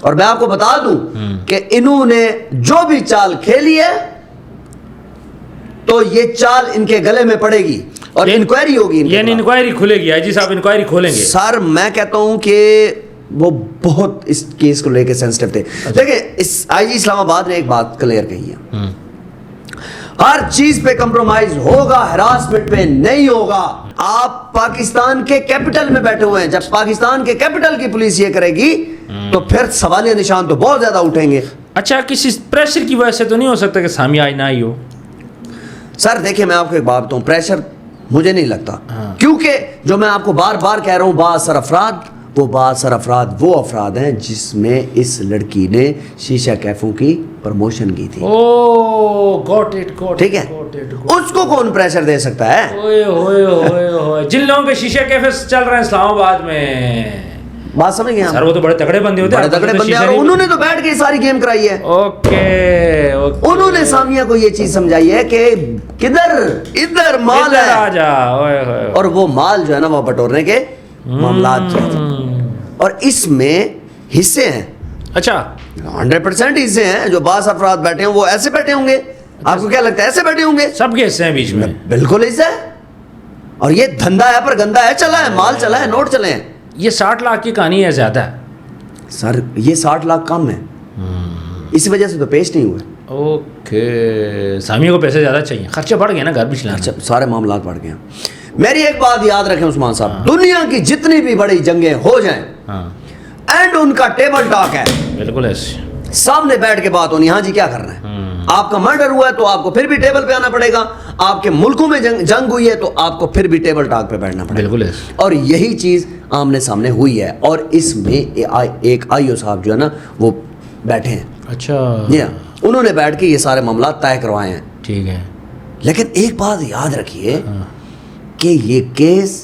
اور میں آپ کو بتا دوں کہ انہوں نے جو بھی چال کھیلی ہے تو یہ چال ان کے گلے میں پڑے گی اور انکوائری ہوگی. یعنی انکوائری کھلے گی, آئی جی صاحب انکوائری کھولیں گے. سر میں کہتا ہوں کہ وہ بہت اس کیس کو لے کے سینسٹیو تھے. دیکھیں اس آئی جی اسلام آباد نے ایک بات کلیئر کہی ہے, ہر چیز پہ کمپرومائز ہوگا, ہراسمنٹ پہ نہیں ہوگا. آپ پاکستان کے کیپٹل میں بیٹھے ہوئے ہیں, جب پاکستان کے کیپٹل کی پولیس یہ کرے گی تو پھر سوالیہ نشان تو بہت زیادہ اٹھیں گے. اچھا کسی پریشر کی وجہ سے تو نہیں ہو سکتا کہ سامیہ آج نہ آئی ہو؟ سر دیکھیں میں آپ کو ایک بات بتاؤں, پریشر مجھے نہیں لگتا, کیونکہ جو میں آپ کو بار بار کہہ رہا ہوں, بعض افراد وہ افراد ہیں جس میں اس لڑکی نے شیشہ کیفوں کی پروموشن کی تھی. ٹھیک ہے, اس کو کون پریشر دے سکتا ہے؟ جن لوگوں کے شیشہ کیفے چل رہے ہیں اسلام آباد میں, بات سمجھ گئے سر؟ وہ تو بڑے تگڑے بندے ہوتے ہیں, بڑے تگڑے بندے, اور انہوں نے تو بیٹھ کے ساری گیم کرائی ہے. اوکے, انہوں نے سامیہ کو یہ چیز سمجھائی ہے کہ ادھر مال ہے, اور وہ مال جو ہے نا وہ بٹورنے کے معاملات ہیں, اور اس میں حصے ہیں. اچھا 100% حصے ہیں. جو بعض افراد بیٹھے ہیں وہ ایسے بیٹھے ہوں گے, آپ کو کیا لگتا ہے ایسے بیٹھے ہوں گے؟ سب کے حصے ہیں بیچ میں, بالکل حصہ ہے. اور یہ دھندا ہے پر گندا ہے, چلا ہے مال, چلا ہے نوٹ چلے ہیں. یہ 60 لاکھ کی کہانی ہے زیادہ ہے سر, یہ 60 لاکھ کم ہے, اس وجہ سے تو پیش نہیں ہوئے. اوکے, سامیہ کو پیسے زیادہ چاہیے, خرچے بڑھ گئے نا گھر بھی چلانا, سارے معاملات بڑھ گئے ہیں. میری ایک بات یاد رکھیں عثمان صاحب, دنیا کی جتنی بھی بڑی جنگیں ہو جائیں اینڈ ان کا ٹیبل ٹاک ہے, بالکل ایسے سامنے بیٹھ کے بات ہونی, ہاں جی کیا کرنا ہے. آپ کا مرڈر ہوا ہے تو آپ کو پھر بھی ٹیبل پہ آنا پڑے گا, آپ کے ملکوں میں جنگ ہوئی ہے تو آپ کو پھر بھی ٹیبل ٹاک پہ بیٹھنا پڑے گا. بالکل ایسے, اور یہی چیز آمنے سامنے ہوئی ہے, اور اس میں ایک آئی او صاحب جو ہے نا وہ بیٹھے ہیں. اچھا جی ہاں, انہوں نے بیٹھ کے یہ سارے معاملات طے کروائے ہیں. ٹھیک ہے, لیکن ایک بات یاد رکھیے کہ یہ کیس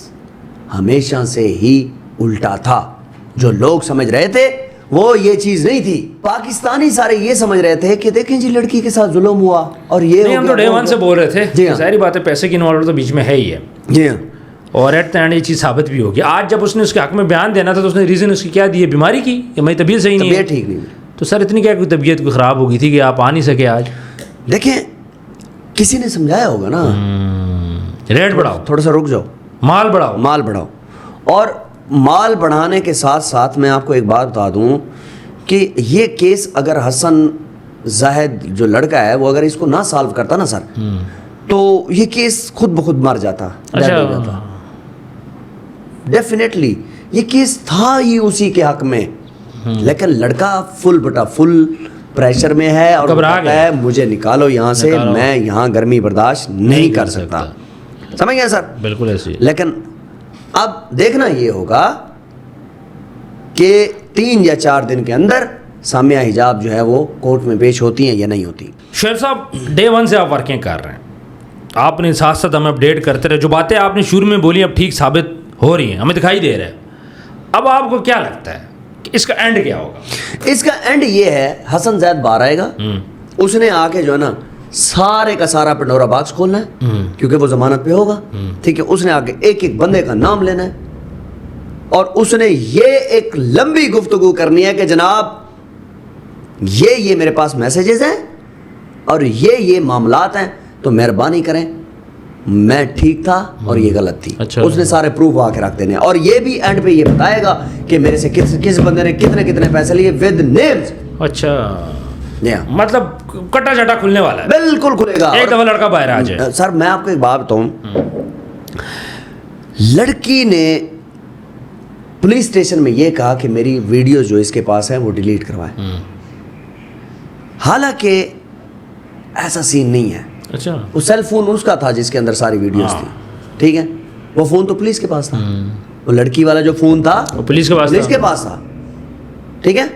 ہمیشہ سے ہی الٹا تھا. جو لوگ سمجھ رہے تھے وہ یہ چیز نہیں تھی. پاکستانی سارے یہ سمجھ رہے تھے کہ دیکھیں جی لڑکی کے ساتھ ظلم ہوا, اور یہ ہم تو ڈے ون سے بول رہے تھے. جی ہاں, ظاہری بات ہے پیسے کی انوالومنٹ تو بیچ میں ہے ہی ہے. جی ہاں, اور ایٹ دا اینڈ یہ چیز ثابت بھی ہوگی. آج جب اس نے اس کے حق میں بیان دینا تھا تو اس نے ریزن اس کی کیا دی ہے؟ بیماری کی, یا میری طبیعت صحیح نہیں ہے, طبیعت ٹھیک نہیں. تو سر اتنی کیا کوئی طبیعت کوئی خراب ہوگی تھی کہ آپ آ نہیں سکے آج؟ دیکھیں کسی نے سمجھایا ہوگا نا, ریٹ بڑھاؤ, تھوڑا سا رک جاؤ, مال بڑھاؤ, مال بڑھاؤ. اور مال بڑھانے کے ساتھ ساتھ میں آپ کو ایک بات بتا دوں کہ یہ کیس اگر حسن زاہد جو لڑکا ہے وہ اگر اس کو نہ سالو کرتا نا سر, تو یہ کیس خود بخود مر جاتا, ڈیفینیٹلی یہ کیس تھا ہی اسی کے حق میں. لیکن لڑکا فل بٹا فل پریشر میں ہے اور کہتا ہے مجھے نکالو یہاں سے, میں یہاں گرمی برداشت نہیں کر سکتا. سمجھ گئے سر؟ بالکل ایسے. لیکن اب دیکھنا یہ ہوگا کہ 3 یا 4 دن کے اندر سامیہ حجاب جو ہے وہ کورٹ میں پیش ہوتی ہیں یا نہیں ہوتی. شعیب صاحب ڈے ون سے آپ ورکنگ کر رہے ہیں, آپ نے ساتھ ساتھ ہمیں اپڈیٹ کرتے رہے. جو باتیں آپ نے شروع میں بولی اب ٹھیک ثابت ہو رہی ہیں, ہمیں دکھائی دے رہا ہے. اب آپ کو کیا لگتا ہے کہ اس کا اینڈ کیا ہوگا؟ اس کا اینڈ یہ ہے, حسن زید باہر آئے گا, اس نے آ کے جو ہے نا سارے کا سارا پنڈورا باکس کھولنا ہے, کیونکہ وہ ضمانت پہ ہوگا. ٹھیک ہے, اس نے آ کے ایک ایک بندے کا نام لینا ہے, اور اس نے یہ ایک لمبی گفتگو کرنی ہے کہ جناب یہ میرے پاس میسیجز ہیں اور یہ معاملات ہیں, تو مہربانی کریں میں ٹھیک تھا اور یہ غلط تھی. اس نے سارے پروف آ کے رکھ دینے, اور یہ بھی اینڈ پہ یہ بتائے گا کہ میرے سے کس بندے نے کتنے پیسے لیے ود نیمز. اچھا, مطلب کٹا چٹا کھلنے والا ہے, بالکل کھلے گا. ایک دفعہ لڑکا باہر آ جائے. سر میں آپ کو ایک بات بتاؤں, لڑکی نے پولیس اسٹیشن میں یہ کہا کہ میری ویڈیوز جو اس کے پاس ہیں وہ ڈیلیٹ کروائے, حالانکہ ایسا سین نہیں ہے. اچھا, وہ سیل فون اس کا تھا جس کے اندر ساری ویڈیوز تھی. ٹھیک ہے, وہ فون تو پولیس کے پاس تھا, وہ لڑکی والا جو فون تھا وہ پولیس کے پاس تھا. ٹھیک ہے,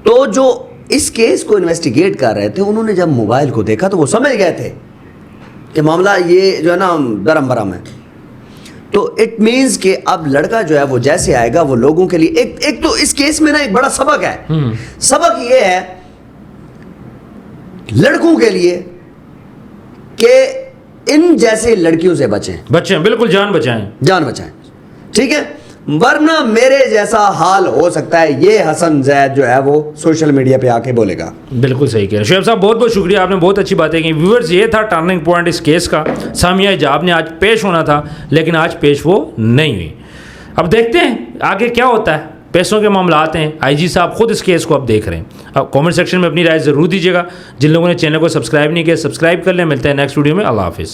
تو جو اس کیس کو انویسٹیگیٹ کر رہے تھے انہوں نے جب موبائل کو دیکھا تو وہ سمجھ گئے تھے کہ معاملہ یہ جو ہے نا درم برم ہے. تو اٹ مینز کہ اب لڑکا جو ہے وہ جیسے آئے گا وہ لوگوں کے لیے ایک تو اس کیس میں نا ایک بڑا سبق ہے. سبق یہ ہے لڑکوں کے لیے کہ ان جیسے لڑکیوں سے بچیں, بالکل جان بچائیں. ٹھیک ہے, ورنہ میرے جیسا حال ہو سکتا ہے. یہ حسن زید جو ہے وہ سوشل میڈیا پہ آ کے بولے گا. بالکل صحیح کہہ رہے ہیں شعیب صاحب, بہت بہت شکریہ, آپ نے بہت اچھی باتیں کی. ویورز, یہ تھا ٹرننگ پوائنٹ اس کیس کا. سامیہ حجاب نے آج پیش ہونا تھا لیکن آج پیش وہ نہیں ہوئی. اب دیکھتے ہیں آگے کیا ہوتا ہے. پیسوں کے معاملات ہیں, آئی جی صاحب خود اس کیس کو اب دیکھ رہے ہیں. اب کامنٹ سیکشن میں اپنی رائے ضرور دیجیے گا. جن لوگوں نے چینل کو سبسکرائب نہیں کیا سبسکرائب کر لیں. ملتے ہیں نیکسٹ ویڈیو میں. اللہ حافظ.